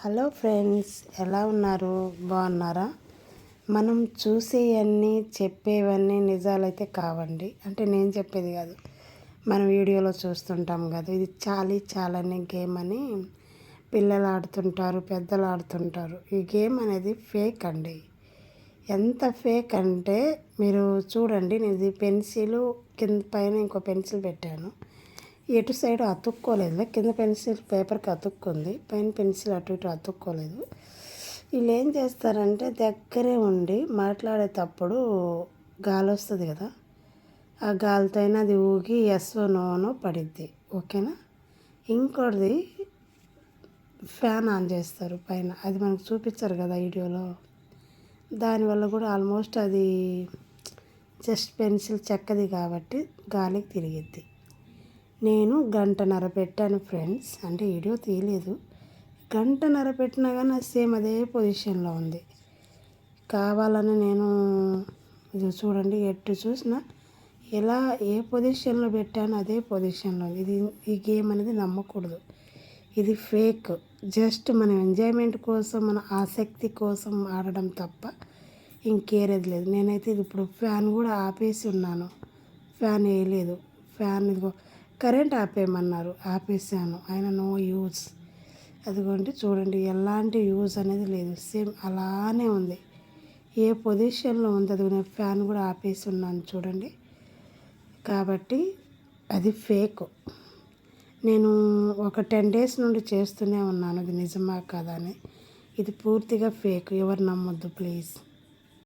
Hello friends, ఎలా ఉన్నారు? బాగున్నారా? మనం చూసేవన్నీ చెప్పేవన్నీ నిజాలైతే కావండి. అంటే నేను చెప్పేది కాదు, మనం వీడియోలో చూస్తుంటాం కదా. ఇది చాలని గేమ్ అని పిల్లలు ఆడుతుంటారు, పెద్దలు ఆడుతుంటారు. ఈ గేమ్ అనేది ఫేక్ అండి. ఎంత ఫేక్ అంటే మీరు చూడండి, నేను ఇది పెన్సిల్ కింద పైన ఇంకో పెన్సిల్ పెట్టాను. ఎటు సైడ్ అతుక్కోలేదు, కింద పెన్సిల్ పేపర్కి అతుక్కుంది, పైన పెన్సిల్ అటు ఇటు అతుక్కోలేదు. వీళ్ళు ఏం చేస్తారంటే దగ్గరే ఉండి మాట్లాడేటప్పుడు గాలి వస్తుంది కదా, ఆ గాలితో అయినా అది ఊగి ఎస్ఓ నోనో పడిద్ది. ఓకేనా? ఇంకోటిది ఫ్యాన్ ఆన్ చేస్తారు పైన, అది మనకు చూపించారు కదా వీడియోలో. దానివల్ల కూడా ఆల్మోస్ట్ అది జస్ట్ పెన్సిల్ చెక్కది కాబట్టి గాలికి తిరిగిద్ది. నేను 1:30 పెట్టాను ఫ్రెండ్స్, అంటే వీడియో తీయలేదు. 1:30 పెట్టినా కానీ అది సేమ్ అదే పొజిషన్లో ఉంది. కావాలని నేను ఇది చూడండి, ఎటు చూసినా ఎలా ఏ పొజిషన్లో పెట్టానో అదే పొజిషన్లో ఉంది. ఈ గేమ్ అనేది నమ్మకూడదు, ఇది ఫేక్. జస్ట్ మన ఎంజాయ్మెంట్ కోసం, మన ఆసక్తి కోసం ఆడడం తప్ప ఇంకేరేది లేదు. నేనైతే ఇది ఇప్పుడు ఫ్యాన్ కూడా ఆపేసి ఉన్నాను, ఫ్యాన్ వేయలేదు. ఫ్యాన్ ఇదిగో కరెంట్ ఆపేయమన్నారు, ఆపేసాను, ఆయన నో యూజ్. అదిగోండి చూడండి, ఎలాంటి యూజ్ అనేది లేదు, సేమ్ అలానే ఉంది, ఏ పొజిషన్లో ఉంది. అది నేను ఫ్యాన్ కూడా ఆపేసి ఉన్నాను చూడండి. కాబట్టి అది ఫేక్. నేను ఒక 10 days నుండి చేస్తూనే ఉన్నాను, ఇది నిజమా కదా అని. ఇది పూర్తిగా ఫేక్, ఎవరు నమ్మొద్దు ప్లీజ్.